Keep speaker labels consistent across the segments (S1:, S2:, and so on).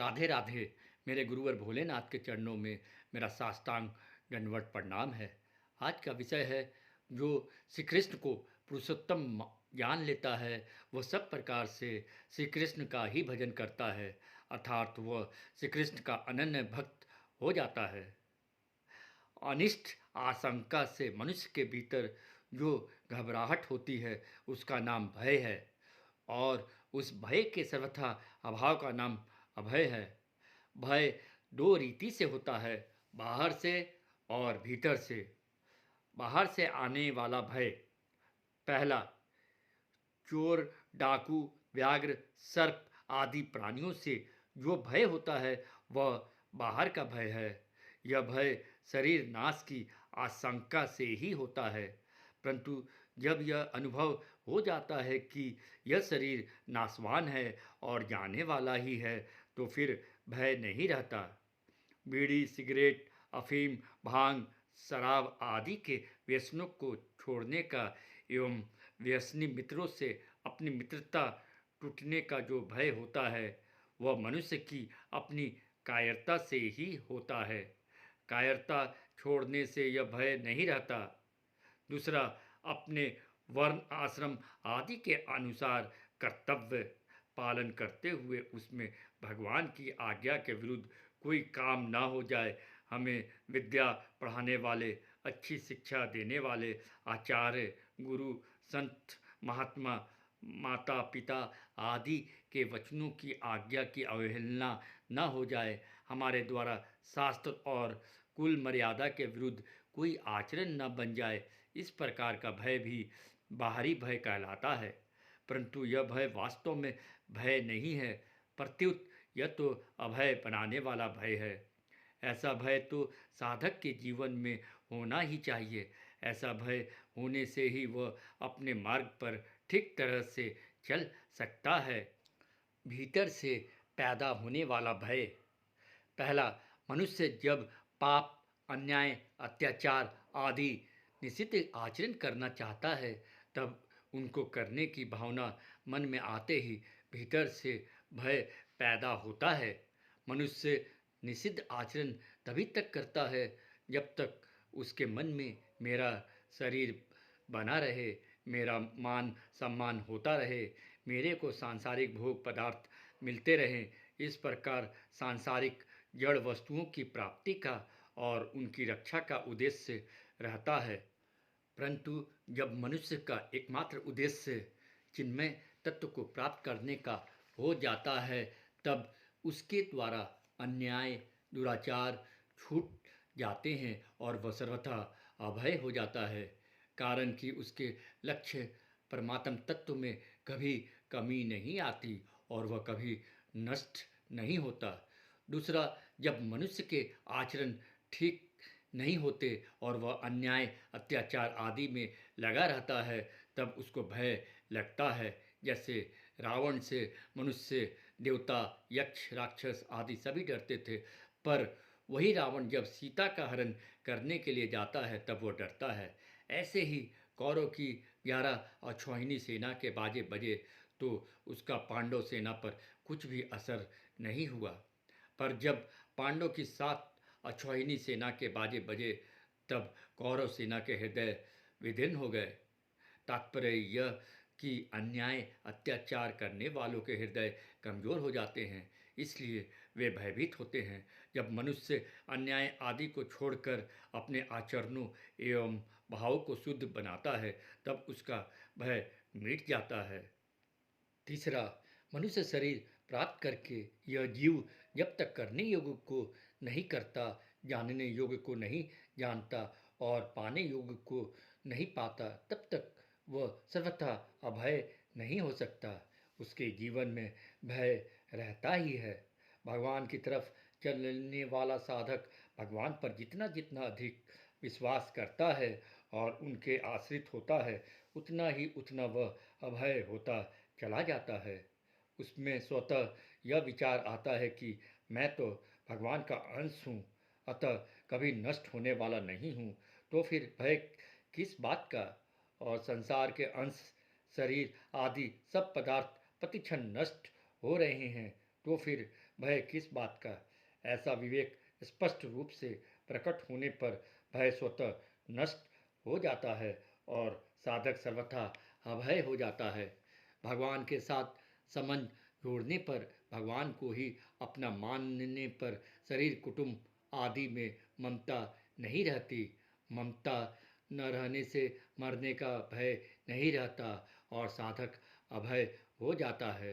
S1: राधे राधे। मेरे गुरुवर भोलेनाथ के चरणों में मेरा साष्टांग दंडवत प्रणाम है। आज का विषय है, जो श्री कृष्ण को पुरुषोत्तम जान लेता है वह सब प्रकार से श्री कृष्ण का ही भजन करता है, अर्थात वह श्री कृष्ण का अनन्य भक्त हो जाता है। अनिष्ट आशंका से मनुष्य के भीतर जो घबराहट होती है उसका नाम भय है, और उस भय के सर्वथा अभाव का नाम अभय है। भय दो रीति से होता है, बाहर से और भीतर से। बाहर से आने वाला भय, पहला, चोर, डाकू, व्याघ्र, सर्प आदि प्राणियों से जो भय होता है वह बाहर का भय है। यह भय शरीर नाश की आशंका से ही होता है, परंतु जब यह अनुभव हो जाता है कि यह शरीर नाशवान है और जाने वाला ही है, तो फिर भय नहीं रहता। बीड़ी, सिगरेट, अफीम, भांग, शराब आदि के व्यसनों को छोड़ने का एवं व्यसनी मित्रों से अपनी मित्रता टूटने का जो भय होता है वह मनुष्य की अपनी कायरता से ही होता है। कायरता छोड़ने से यह भय नहीं रहता। दूसरा, अपने वर्ण, आश्रम आदि के अनुसार कर्तव्य पालन करते हुए उसमें भगवान की आज्ञा के विरुद्ध कोई काम ना हो जाए। हमें विद्या पढ़ाने वाले, अच्छी शिक्षा देने वाले आचार्य, गुरु, संत, महात्मा, माता पिता आदि के वचनों की आज्ञा की अवहेलना न हो जाए। हमारे द्वारा शास्त्र और कुल मर्यादा के विरुद्ध कोई आचरण न बन जाए। इस प्रकार का भय भी बाहरी भय कहलाता है, परंतु यह भय वास्तव में भय नहीं है, प्रत्युत यह तो अभय बनाने वाला भय है। ऐसा भय तो साधक के जीवन में होना ही चाहिए। ऐसा भय होने से ही वह अपने मार्ग पर ठीक तरह से चल सकता है। भीतर से पैदा होने वाला भय, पहला, मनुष्य जब पाप, अन्याय, अत्याचार आदि निषिद्ध आचरण करना चाहता है तब उनको करने की भावना मन में आते ही भीतर से भय पैदा होता है। मनुष्य निषिद्ध आचरण तभी तक करता है जब तक उसके मन में मेरा शरीर बना रहे, मेरा मान सम्मान होता रहे, मेरे को सांसारिक भोग पदार्थ मिलते रहें। इस प्रकार सांसारिक जड़ वस्तुओं की प्राप्ति का और उनकी रक्षा का उद्देश्य रहता है। परंतु जब मनुष्य का एकमात्र उद्देश्य चिन्मय तत्व को प्राप्त करने का हो जाता है, तब उसके द्वारा अन्याय, दुराचार छूट जाते हैं और वह सर्वथा अभय हो जाता है, कारण कि उसके लक्ष्य परमात्म तत्व में कभी कमी नहीं आती और वह कभी नष्ट नहीं होता। दूसरा, जब मनुष्य के आचरण ठीक नहीं होते और वह अन्याय, अत्याचार आदि में लगा रहता है, तब उसको भय लगता है। जैसे रावण से मनुष्य, देवता, यक्ष, राक्षस आदि सभी डरते थे, पर वही रावण जब सीता का हरण करने के लिए जाता है तब वो डरता है। ऐसे ही कौरव की 11 अक्षौहिणी सेना के बाजे बजे तो उसका पांडव सेना पर कुछ भी असर नहीं हुआ, पर जब पांडव की 7 अक्षौहिणी सेना के बाजे बजे तब कौरव सेना के हृदय विदीर्ण हो गए। तात्पर्य यह कि अन्याय, अत्याचार करने वालों के हृदय कमज़ोर हो जाते हैं, इसलिए वे भयभीत होते हैं। जब मनुष्य अन्याय आदि को छोड़कर अपने आचरणों एवं भावों को शुद्ध बनाता है तब उसका भय मिट जाता है। तीसरा, मनुष्य शरीर प्राप्त करके यह जीव जब तक करने योग्य को नहीं करता, जानने योग्य को नहीं जानता और पाने योग्य को नहीं पाता, तब तक वह सर्वथा अभय नहीं हो सकता। उसके जीवन में भय रहता ही है। भगवान की तरफ चलने वाला साधक भगवान पर जितना जितना अधिक विश्वास करता है और उनके आश्रित होता है, उतना ही उतना वह अभय होता चला जाता है। उसमें स्वतः यह विचार आता है कि मैं तो भगवान का अंश हूँ, अतः कभी नष्ट होने वाला नहीं हूँ, तो फिर भय किस बात का। और संसार के अंश, शरीर आदि सब पदार्थ प्रतिक्षण नष्ट हो रहे हैं, तो फिर भय किस बात का? ऐसा विवेक स्पष्ट रूप से प्रकट होने पर भय स्वतः नष्ट हो जाता है और साधक सर्वथा अभय हो जाता है। भगवान के साथ संबंध जोड़ने पर, भगवान को ही अपना मानने पर शरीर कुटुंब आदि में ममता नहीं रहती। ममता न रहने से मरने का भय नहीं रहता और साधक अभय हो जाता है।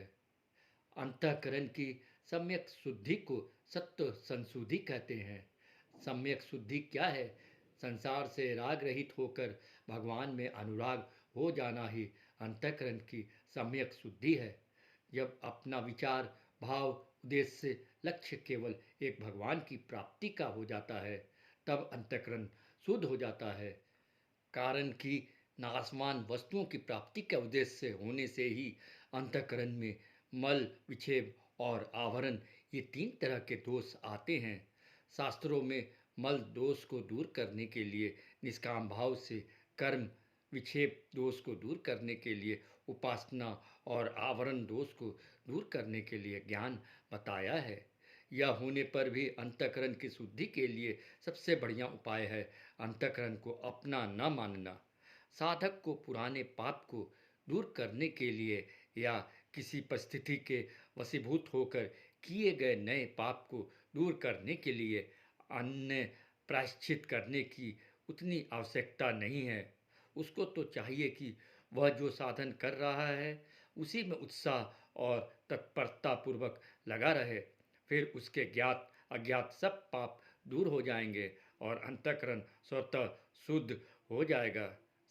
S1: अंतःकरण की सम्यक शुद्धि को सत्व संशुद्धि कहते हैं। सम्यक शुद्धि क्या है? संसार से राग रहित होकर भगवान में अनुराग हो जाना ही अंतःकरण की सम्यक शुद्धि है। जब अपना विचार, भाव, उद्देश्य, लक्ष्य केवल एक भगवान की प्राप्ति का हो जाता है, तब अंतःकरण शुद्ध हो जाता है। कारण कि नाशवान वस्तुओं की प्राप्ति का उद्देश्य होने से ही अंतःकरण में मल, विक्षेप और आवरण, ये तीन तरह के दोष आते हैं। शास्त्रों में मल दोष को दूर करने के लिए निष्काम भाव से कर्म, विक्षेप दोष को दूर करने के लिए उपासना और आवरण दोष को दूर करने के लिए ज्ञान बताया है। यह होने पर भी अंतःकरण की शुद्धि के लिए सबसे बढ़िया उपाय है अंतःकरण को अपना न मानना। साधक को पुराने पाप को दूर करने के लिए या किसी परिस्थिति के वशीभूत होकर किए गए नए पाप को दूर करने के लिए अन्य प्रायश्चित करने की उतनी आवश्यकता नहीं है। उसको तो चाहिए कि वह जो साधन कर रहा है उसी में उत्साह और तत्परता पूर्वक लगा रहे। फिर उसके ज्ञात अज्ञात सब पाप दूर हो जाएंगे और अंतःकरण स्वतः शुद्ध हो जाएगा।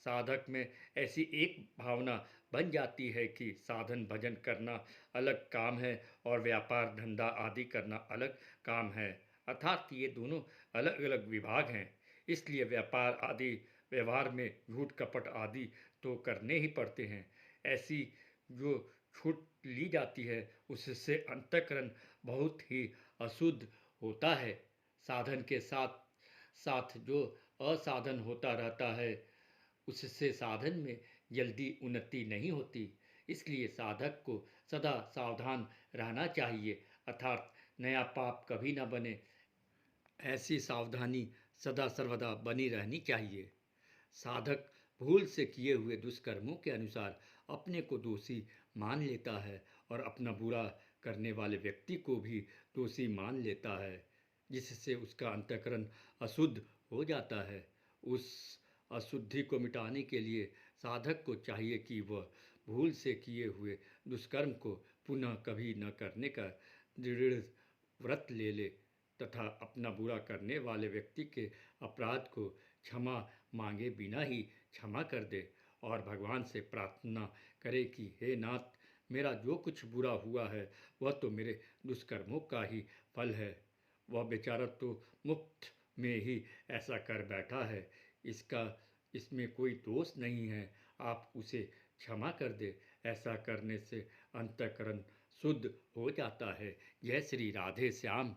S1: साधक में ऐसी एक भावना बन जाती है कि साधन भजन करना अलग काम है और व्यापार धंधा आदि करना अलग काम है, अर्थात ये दोनों अलग अलग विभाग हैं। इसलिए व्यापार आदि व्यवहार में झूठ कपट आदि तो करने ही पड़ते हैं। ऐसी जो छूट ली जाती है उससे अंतःकरण बहुत ही अशुद्ध होता है। साधन के साथ साथ जो असाधन होता रहता है उससे साधन में जल्दी उन्नति नहीं होती। इसलिए साधक को सदा सावधान रहना चाहिए, अर्थात नया पाप कभी न बने, ऐसी सावधानी सदा सर्वदा बनी रहनी चाहिए। साधक भूल से किए हुए दुष्कर्मों के अनुसार अपने को दोषी मान लेता है और अपना बुरा करने वाले व्यक्ति को भी दोषी मान लेता है, जिससे उसका अंतःकरण अशुद्ध हो जाता है। उस अशुद्धि को मिटाने के लिए साधक को चाहिए कि वह भूल से किए हुए दुष्कर्म को पुनः कभी न करने का दृढ़ व्रत ले ले तथा अपना बुरा करने वाले व्यक्ति के अपराध को क्षमा मांगे बिना ही क्षमा कर दे और भगवान से प्रार्थना करे कि हे नाथ, मेरा जो कुछ बुरा हुआ है वह तो मेरे दुष्कर्मों का ही फल है। वह बेचारा तो मुफ्त में ही ऐसा कर बैठा है, इसमें कोई दोष नहीं है, आप उसे क्षमा कर दे। ऐसा करने से अंतःकरण शुद्ध हो जाता है। जय श्री राधे श्याम।